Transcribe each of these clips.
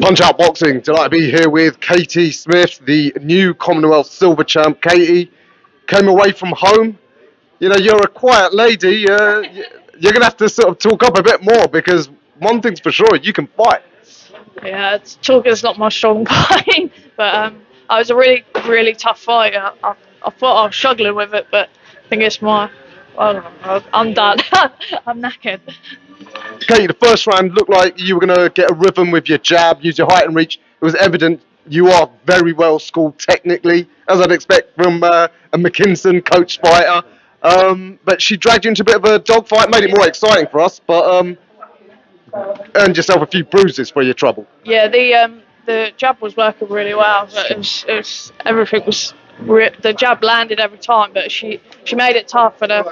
Punch Out Boxing. Delighted to be here with Katie Smith, the new Commonwealth silver champ. Katie, came away from home. You know, you're a quiet lady. You're going to have to sort of talk up a bit more, because one thing's for sure, you can fight. Yeah, talking's not my strong point, but I was a really, really tough fight. I thought I was struggling with it, but I think it's I don't know, I'm done. I'm knackered. Katie, the first round looked like you were going to get a rhythm with your jab, use your height and reach. It was evident you are very well schooled technically, as I'd expect from a McKinson coach fighter. But she dragged you into a bit of a dogfight, made it more exciting for us, but earned yourself a few bruises for your trouble. Yeah, the jab was working really well, but everything was. The jab landed every time, but she made it tough, and it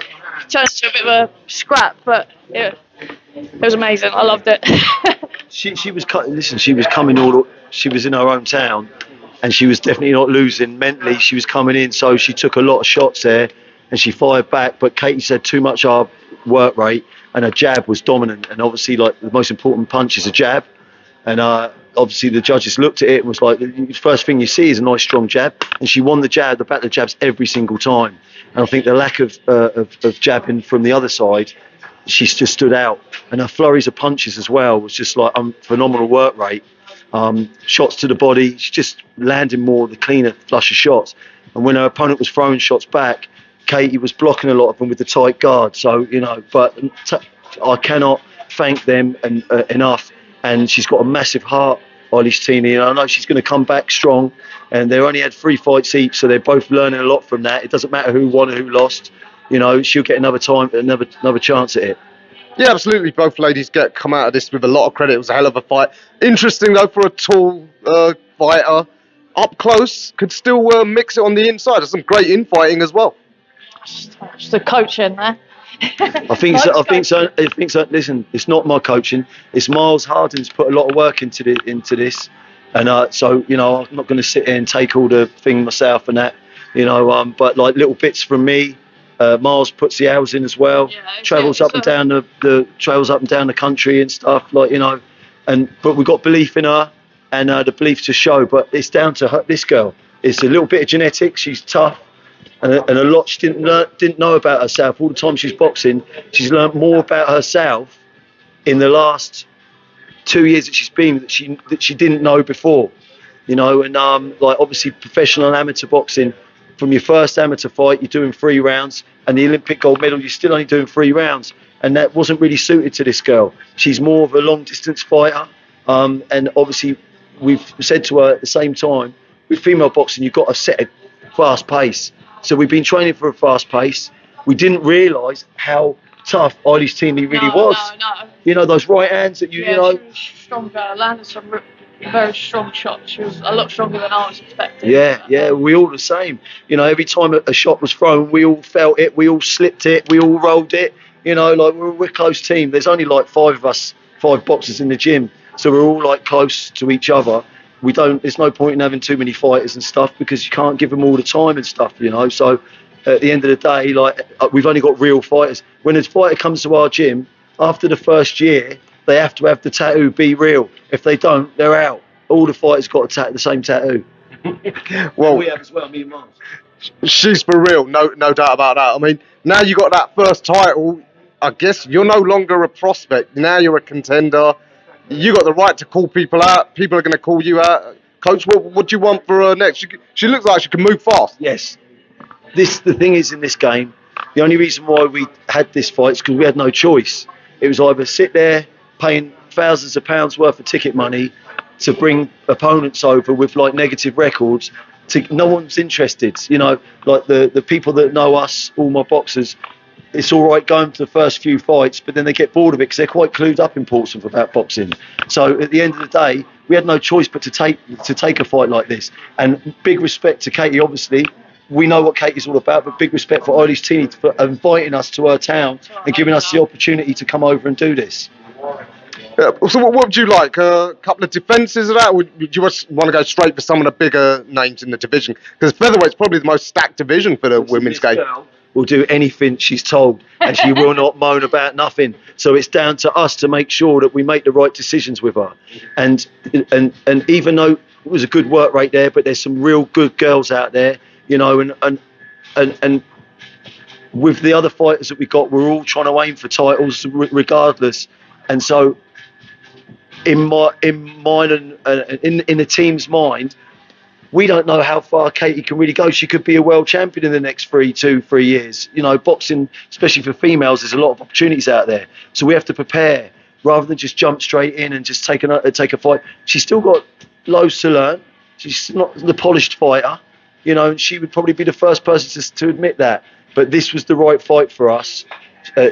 turned into a bit of a scrap. But yeah, it was amazing. I loved it. She was coming she was in her own town, and she was definitely not losing mentally. She was coming in, so she took a lot of shots there, and she fired back. But Katie said too much our work rate, and her jab was dominant. And obviously, like, the most important punch is a jab. And obviously the judges looked at it and was like, the first thing you see is a nice strong jab. And she won the jab, the back of the jabs every single time. And I think the lack of jabbing from the other side, she's just stood out. And her flurries of punches as well was just like phenomenal work rate. Shots to the body, she just landing more, the cleaner, flusher shots. And when her opponent was throwing shots back, Katie was blocking a lot of them with the tight guard. So, you know, but I cannot thank them enough. And she's got a massive heart, EILISH, and I know she's going to come back strong. And they only had 3 fights each, so they're both learning a lot from that. It doesn't matter who won or who lost. You know, she'll get another chance at it. Yeah, absolutely. Both ladies come out of this with a lot of credit. It was a hell of a fight. Interesting, though, for a tall fighter. Up close, could still mix it on the inside. There's some great infighting as well. It's the coaching there. I think so. Listen, it's not my coaching. It's Miles Harden's put a lot of work into this, and so, you know, I'm not going to sit here and take all the thing myself and that, you know. But like little bits from me. Miles puts the hours in as well. Yeah, travels up and down the country and stuff, like, you know. But we've got belief in her, and the belief to show. But it's down to her, this girl. It's a little bit of genetics. She's tough. And a lot she didn't know about herself. All the time she's boxing, she's learned more about herself in the last 2 years that she's been that she didn't know before, you know. And like, obviously, professional and amateur boxing, from your first amateur fight, you're doing 3 rounds, and the Olympic gold medal, you're still only doing 3 rounds, and that wasn't really suited to this girl. She's more of a long distance fighter, and obviously, we've said to her at the same time, with female boxing, you've got to set a fast pace. So we've been training for a fast pace. We didn't realise how tough EILISH really was. No. You know, those right hands that you know. She was stronger, landed some very strong shots. She was a lot stronger than I was expecting. Yeah, we all the same. You know, every time a shot was thrown, we all felt it, we all slipped it, we all rolled it. You know, like, we're a close team. There's only like 5 of us, 5 boxers in the gym. So we're all like close to each other. There's no point in having too many fighters and stuff, because you can't give them all the time and stuff, you know. So at the end of the day, like, we've only got real fighters. When a fighter comes to our gym, after the first year, they have to have the tattoo be real. If they don't, they're out. All the fighters got the same tattoo. Well, we have as well, me and Miles. She's for real, no doubt about that. I mean, now you got that first title, I guess you're no longer a prospect. Now you're a contender. You got the right to call people out. People are going to call you out. Coach, what do you want for her next? She looks like she can move fast. Yes. The thing is, in this game, the only reason why we had this fight is because we had no choice. It was either sit there paying thousands of pounds worth of ticket money to bring opponents over with like negative records. No one's interested. You know, like the people that know us, all my boxers, it's all right going to the first few fights, but then they get bored of it because they're quite clued up in Portsmouth about boxing. So at the end of the day, we had no choice but to take a fight like this. And big respect to Katie, obviously. We know what Katie's all about, but big respect for EILISH for inviting us to her town and giving us the opportunity to come over and do this. Yeah, so what would you like? A couple of defences of that? Or would you just want to go straight for some of the bigger names in the division? Because featherweight's probably the most stacked division for the women's game. will do anything she's told, and she will not moan about nothing. So it's down to us to make sure that we make the right decisions with her. And even though it was a good work rate there, but there's some real good girls out there, you know, and with the other fighters that we got, we're all trying to aim for titles regardless. And so in mine and in the team's mind, we don't know how far Katie can really go. She could be a world champion in the next 3 years. You know, boxing, especially for females, there's a lot of opportunities out there. So we have to prepare rather than just jump straight in and just take a fight. She's still got loads to learn. She's not the polished fighter, you know, and she would probably be the first person to admit that. But this was the right fight for us.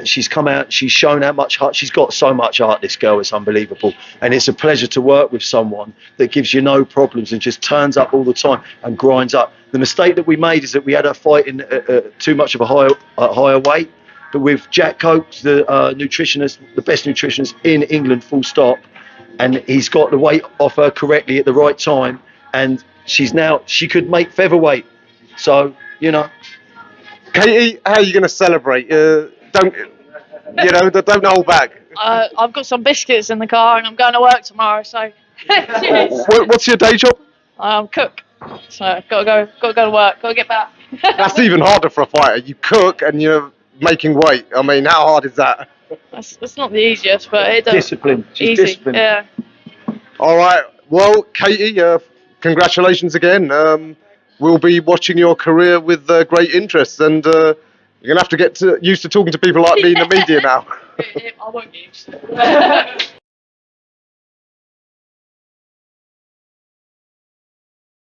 She's come out, she's shown how much heart, she's got so much heart, this girl, it's unbelievable. And it's a pleasure to work with someone that gives you no problems and just turns up all the time and grinds up. The mistake that we made is that we had her fighting too much of a higher weight. But with Jack Coates, the nutritionist, the best nutritionist in England, full stop, and he's got the weight off her correctly at the right time, and she could make featherweight. So, you know. Katie, how are you going to celebrate? Don't hold back. I've got some biscuits in the car and I'm going to work tomorrow, so cheers. What's your day job? I'm cook, so gotta go to work, gotta get back. That's even harder for a fighter. You cook and you're making weight. I mean, how hard is that? It's not the easiest, but it does. Discipline. She's Easy. disciplined. Yeah. All right. Well, Katie, congratulations again. We'll be watching your career with great interest, and you're going to have to get used to talking to people like me in the media now. I won't get used to it.